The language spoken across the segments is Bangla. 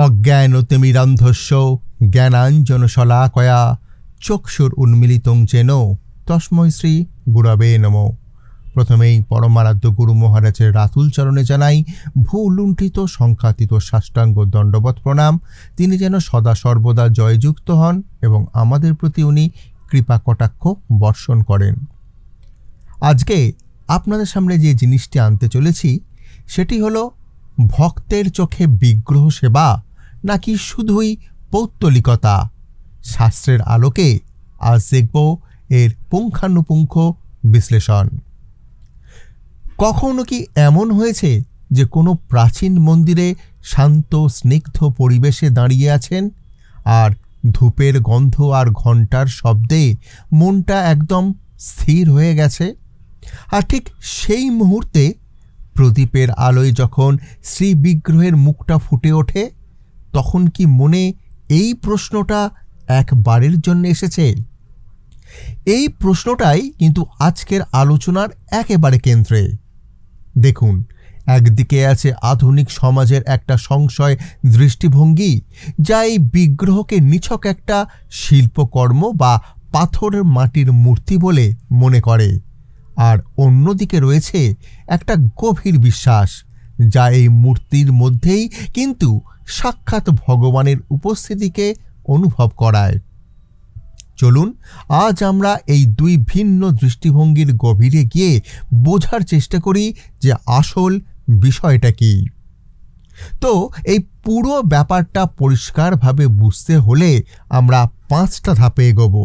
অজ্ঞানতিমিরান্ধস্য জ্ঞানাঞ্জনশলাকয়া চক্ষুর উন্মিলিতং যেন তস্मै শ্রী গুরবে নমঃ। প্রথমেই পরমারাধ্য গুরু মহারাজের রাতুল চরণে জানাই ভূলুণ্ঠিত সংখ্যাতীত সাষ্টাঙ্গ দণ্ডবৎ প্রণাম। তিনি যেন সদা সর্বদা জয়যুক্ত হন এবং আমাদের প্রতি উনি কৃপা কটাক্ষ বর্ষণ করেন। আজকে আপনাদের সামনে যে জিনিসটি আনতে চলেছি সেটি হলো ভক্তের চোখে বিগ্রহ সেবা নাকি শুধুই পৌত্তলিকতা। শাস্ত্রের আলোকে আজ দেখব এর পুঙ্খানুপুঙ্খ বিশ্লেষণ। কখনো কি এমন হয়েছে যে কোনো প্রাচীন মন্দিরে শান্ত স্নিগ্ধ পরিবেশে দাঁড়িয়ে আছেন আর ধূপের গন্ধ আর ঘণ্টার শব্দে মনটা একদম স্থির হয়ে গেছে? আর ঠিক সেই মুহূর্তে প্রদীপের আলোয় যখন শ্রীবিগ্রহের মুখটা ফুটে ওঠে, তখন কি মনে এই প্রশ্নটা একবারের জন্য এসেছে? এই প্রশ্নটাই কিন্তু আজকের আলোচনার একেবারে কেন্দ্রে। দেখুন, একদিকে আছে আধুনিক সমাজের একটা সংশয় দৃষ্টিভঙ্গি, যা এই বিগ্রহকে নিছক একটা শিল্পকর্ম বা পাথরের মাটির মূর্তি বলে মনে করে, আর অন্যদিকে রয়েছে একটা গভীর বিশ্বাস যা এই মূর্তির মধ্যেই কিন্তু সাক্ষাৎ ভগবানের উপস্থিতিকে অনুভব করায়। চলুন আজ আমরা এই দুই ভিন্ন দৃষ্টিভঙ্গির গভীরে গিয়ে বোঝার চেষ্টা করি যে আসল বিষয়টা কি। তো এই পুরো ব্যাপারটা পরিষ্কারভাবে বুঝতে হলে আমরা 5টা ধাপে এগোব।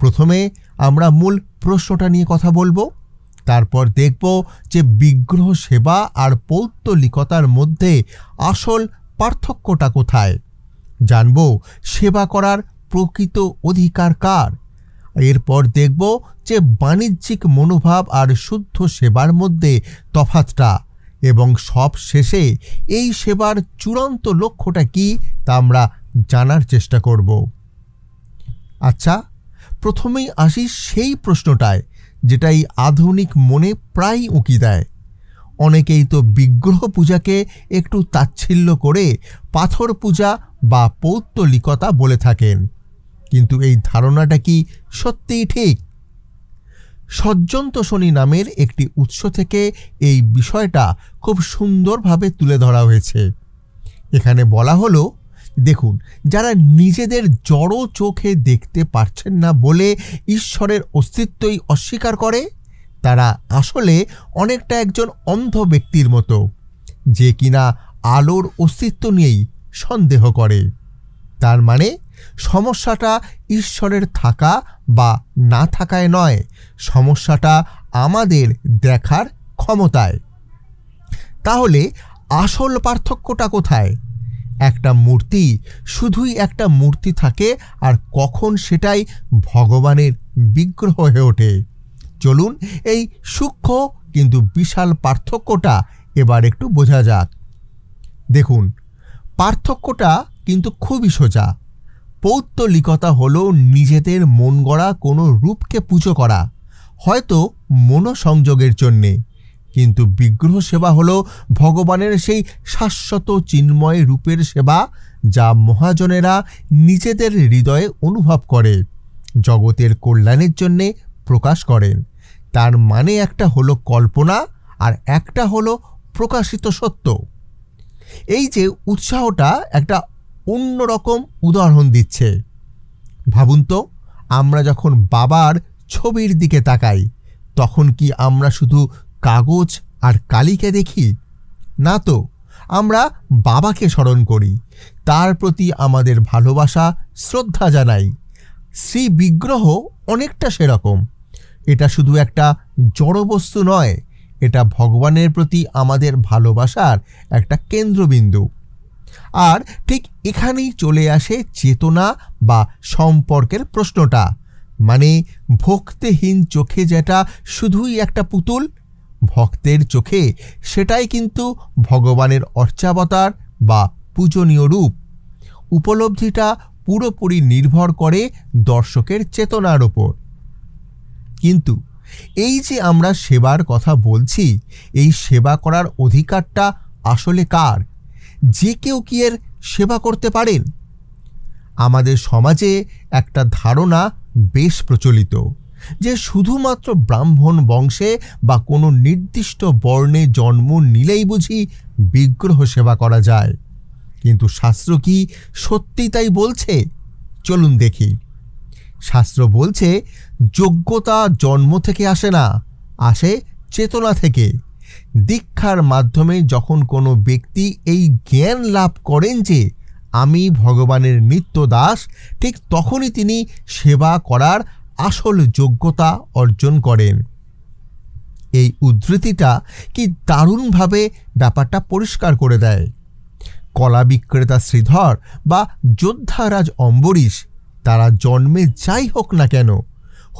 প্রথমে আমরা মূল প্রশ্নটা নিয়ে কথা বলবো, তারপর দেখব যে বিগ্রহ সেবা আর পৌত্তলিকতার মধ্যে আসল পার্থক্যটা কোথায়, জানব সেবা করার প্রকৃত অধিকার কার। এরপর দেখব যে বাণিজ্যিক মনোভাব আর শুদ্ধ সেবার মধ্যে তফাৎটা, এবং সব শেষে এই সেবার চূড়ান্ত লক্ষ্যটা কি তা আমরা জানার চেষ্টা করব। আচ্ছা, প্রথমেই আসি সেই প্রশ্নটায় যেটা এই আধুনিক মনে প্রায় উঁকি দেয়। অনেকেই তো বিগ্রহ পূজাকে একটু তাচ্ছিল্য করে পাথর পূজা বা পৌত্তলিকতা বলে থাকেন, কিন্তু এই ধারণাটা কি সত্যিই ঠিক? সজ্জন্তোষণী নামের একটি উৎস থেকে এই বিষয়টা খুব সুন্দরভাবে তুলে ধরা হয়েছে। এখানে বলা হলো, দেখুন, যারা নিজেদের জড় চোখে দেখতে পারছেন না বলে ঈশ্বরের অস্তিত্বই অস্বীকার করে, তারা আসলে অনেকটা একজন অন্ধ ব্যক্তির মতো, যে কিনা আলোর অস্তিত্ব নিয়েই সন্দেহ করে। তার মানে সমস্যাটা ঈশ্বরের থাকা বা না থাকায় নয়, সমস্যাটা আমাদের দেখার ক্ষমতায়। তাহলে আসল পার্থক্যটা কোথায়? একটা মূর্তি শুধুই একটা মূর্তি থাকে, আর কখন সেটাই ভগবানের বিগ্রহ হয়ে ওঠে। চলুন এই সূক্ষ্ম কিন্তু বিশাল পার্থক্যটা এবার একটু বোঝা যাক। দেখুন, পার্থক্যটা কিন্তু খুবই সোজা। পৌত্তলিকতা হলো নিজেদের মন গড়া কোনো রূপকে পুজো করা, হয়তো মনোসংযোগের জন্যে, কিন্তু বিগ্রহ সেবা হলো ভগবানের সেই শাশ্বত চিন্ময় রূপের সেবা, যা মহাজনেরা নিজেদের হৃদয়ে অনুভব করে, জগতের কল্যাণের জন্যে প্রকাশ করেন। তার মানে একটা হলো কল্পনা আর একটা হলো প্রকাশিত সত্য। এই যে উৎসাহটা একটা অন্যরকম উদাহরণ দিচ্ছে। ভাবুন তো, আমরা যখন বাবার ছবির দিকে তাকাই, তখন কি আমরা শুধু কাগজ আর কালিকে দেখি? না তো, আমরা বাবাকে স্মরণ করি, তার প্রতি আমাদের ভালোবাসা শ্রদ্ধা জানাই। শ্রী বিগ্রহ অনেকটা সেরকম। এটা শুধু একটা জড়বস্তু নয়, এটা ভগবানের প্রতি আমাদের ভালোবাসার একটা কেন্দ্রবিন্দু। আর ঠিক এখানেই চলে আসে চেতনা বা সম্পর্কের প্রশ্নটা। মানে ভক্তিহীন চোখে যেটা শুধুই একটা পুতুল, ভক্তের চোখে সেটাই কিন্তু ভগবানের অর্চাবতার বা পূজনীয় রূপ। উপলব্ধিটা পুরোপুরি নির্ভর করে দর্শকের চেতনার ওপর। কিন্তু এই যে আমরা সেবার কথা বলছি, এই সেবা করার অধিকারটা আসলে কার? যে কেউ কি এর সেবা করতে পারেন? আমাদের সমাজে একটা ধারণা বেশ প্রচলিত যে শুধুমাত্র ব্রাহ্মণ বংশে বা কোনো নির্দিষ্ট বর্ণে জন্ম নিলেই বুঝি বিগ্রহ সেবা করা যায়। কিন্তু শাস্ত্র কি সত্যি তাই বলছে? চলুন দেখি। শাস্ত্র বলছে যোগ্যতা জন্ম থেকে আসে না, আসে চেতনা থেকে। দীক্ষার মাধ্যমে যখন কোনো ব্যক্তি এই জ্ঞান লাভ করেন যে আমি ভগবানের নিত্য দাস, ঠিক তখনই তিনি সেবা করার আসল যোগ্যতা অর্জন করেন। এই উদ্ধৃতিটা কি দারুণভাবে ব্যাপারটা পরিষ্কার করে দেয়। কলা বিক্রেতা শ্রীধর বা যোদ্ধারাজ অম্বরীশ, তারা জন্মে যাই হোক না কেন,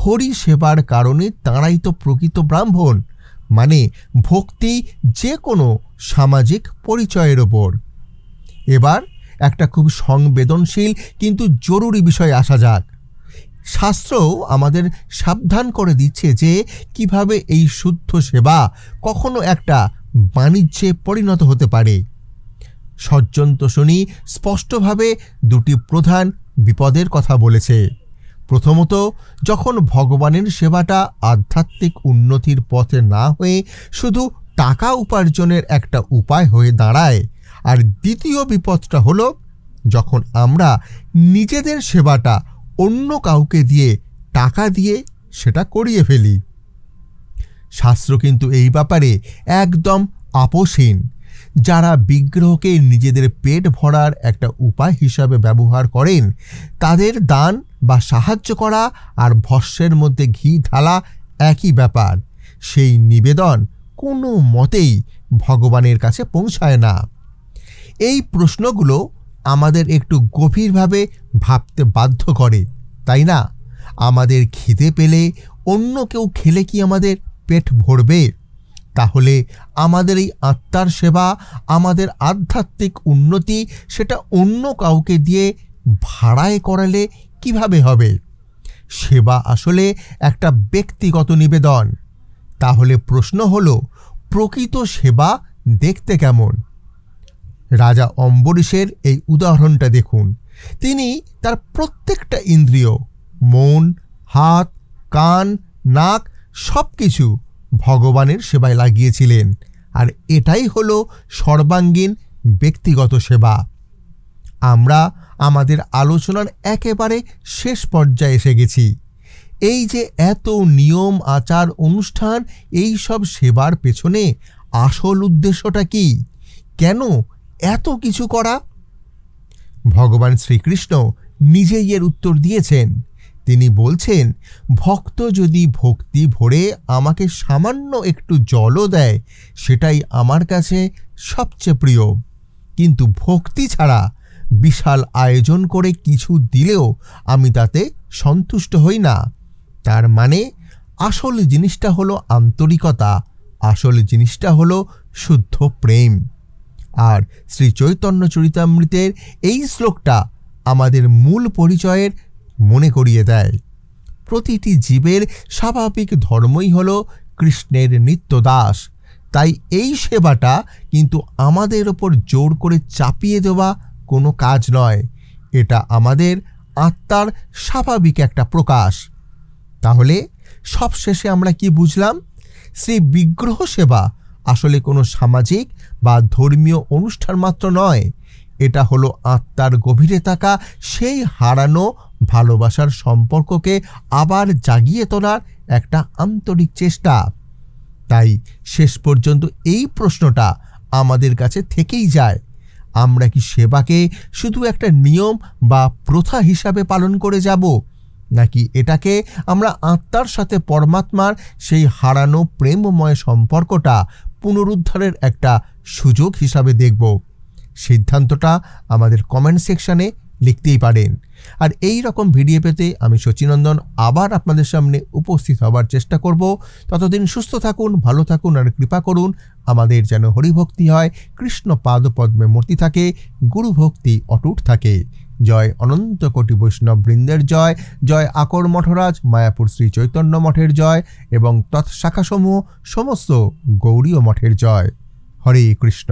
হরি সেবার কারণে তাঁরাই তো প্রকৃত ব্রাহ্মণ, মানে ভক্তি যে কোনো সামাজিক পরিচয়ের ওপর। এবার একটা খুব সংবেদনশীল কিন্তু জরুরি বিষয়ে আসা যাক। শাস্ত্রও আমাদের সাবধান করে দিচ্ছে যে কিভাবে এই শুদ্ধ সেবা কখনো একটা বাণিজ্যে পরিণত হতে পারে। সজ্জন তোষণী স্পষ্টভাবে দুটি প্রধান বিপদের কথা বলেছে। প্রথমত, যখন ভগবানের সেবাটা আধ্যাত্মিক উন্নতির পথে না হয়ে শুধু টাকা উপার্জনের একটা উপায় হয়ে দাঁড়ায়। আর দ্বিতীয় বিপদটা হলো যখন আমরা নিজেদের সেবাটা অন্য কাউকে দিয়ে, টাকা দিয়ে সেটা করিয়ে ফেলি। শাস্ত্র কিন্তু এই ব্যাপারে একদম আপোষহীন। যারা বিগ্রহকে নিজেদের পেট ভরার একটা উপায় হিসাবে ব্যবহার করেন, তাদের দান বা সাহায্য করা আর ভস্যের মধ্যে ঘি ঢালা একই ব্যাপার। সেই নিবেদন কোনো মতেই ভগবানের কাছে পৌঁছায় না। এই প্রশ্নগুলো আমাদের একটু গভীরভাবে ভাবতে বাধ্য করে, তাই না? আমাদের খিদে পেলে অন্য কেউ খেলে কি আমাদের পেট ভরবে? তাহলে আমাদের এই আত্মার সেবা, আমাদের আধ্যাত্মিক উন্নতি, সেটা অন্য কাউকে দিয়ে ভাড়ায় করালে কিভাবে হবে? সেবা আসলে একটা ব্যক্তিগত নিবেদন। তাহলে প্রশ্ন হলো, প্রকৃত সেবা দেখতে কেমন? রাজা অম্বরীশের এই উদাহরণটা দেখুন। তিনি তার প্রত্যেকটা ইন্দ্রিয়, মন, হাত, কান, নাক সব কিছু ভগবানের সেবায় লাগিয়েছিলেন। আর এটাই হলো সর্বাঙ্গীন ব্যক্তিগত সেবা। আমরা আমাদের আলোচনার একেবারে শেষ পর্যায়ে এসে গেছি। এই যে এত নিয়ম, আচার, অনুষ্ঠান, এই সব সেবার পেছনে আসল উদ্দেশ্যটা কি? কেন এত কিছু করা? ভগবান শ্রীকৃষ্ণ নিজেই এর উত্তর দিয়েছেন। তিনি বলছেন, ভক্ত যদি ভক্তি ভরে আমাকে সামান্য একটু জলও দেয়, সেটাই আমার কাছে সবচেয়ে প্রিয়। কিন্তু ভক্তি ছাড়া বিশাল আয়োজন করে কিছু দিলেও আমি তাতে সন্তুষ্ট হই না। তার মানে আসল জিনিসটা হলো আন্তরিকতা, আসল জিনিসটা হলো শুদ্ধ প্রেম। আর শ্রী চৈতন্য চরিতামৃতের এই শ্লোকটা আমাদের মূল পরিচয়ের মনে করিয়ে দেয়। প্রতিটি জীবের স্বাভাবিক ধর্মই হলো কৃষ্ণের নিত্য দাস। তাই এই সেবাটা কিন্তু আমাদের ওপর জোর করে চাপিয়ে দেওয়া কোনো কাজ নয়। এটা আমাদের আত্মার স্বাভাবিক একটা প্রকাশ। তাহলে সবশেষে আমরা কি বুঝলাম? শ্রী বিগ্রহ সেবা আসলে কোনো সামাজিক বা ধর্মীয় অনুষ্ঠান মাত্র নয়। এটা হলো আত্মার গভীরে থাকা সেই হারানো ভালোবাসার সম্পর্ককে আবার জাগিয়ে তোলার একটা আন্তরিক চেষ্টা। তাই শেষ পর্যন্ত এই প্রশ্নটা আমাদের কাছে থেকেই যায়, আমরা কি সেবাকে শুধু একটা নিয়ম বা প্রথা হিসাবে পালন করে যাব, নাকি এটাকে আমরা আত্মার সাথে পরমাত্মার সেই হারানো প্রেমময় সম্পর্কটা পুনরুদ্ধারের একটা সুযোগ হিসাবে দেখব? সিদ্ধান্তটা আমাদের কমেন্ট সেকশানে লিখতেই পারেন। আর এই রকম ভিডিও পেতে আমি শচীনন্দন আবার আপনাদের সামনে উপস্থিত হবার চেষ্টা করব। ততদিন সুস্থ থাকুন, ভালো থাকুন, আর কৃপা করুন আমাদের যেন হরিভক্তি হয়, কৃষ্ণ পাদপদ্মে মূর্তি থাকে, গুরু ভক্তি অটুট থাকে। জয় অনন্ত কোটি বৈষ্ণব বৃন্দের জয়, জয় আকর মঠরাজ মায়াপুর শ্রী চৈতন্য মঠের জয়, এবং তৎশাখাসমূহ সমস্ত গৌড়ীয় মঠের জয়। হরে কৃষ্ণ।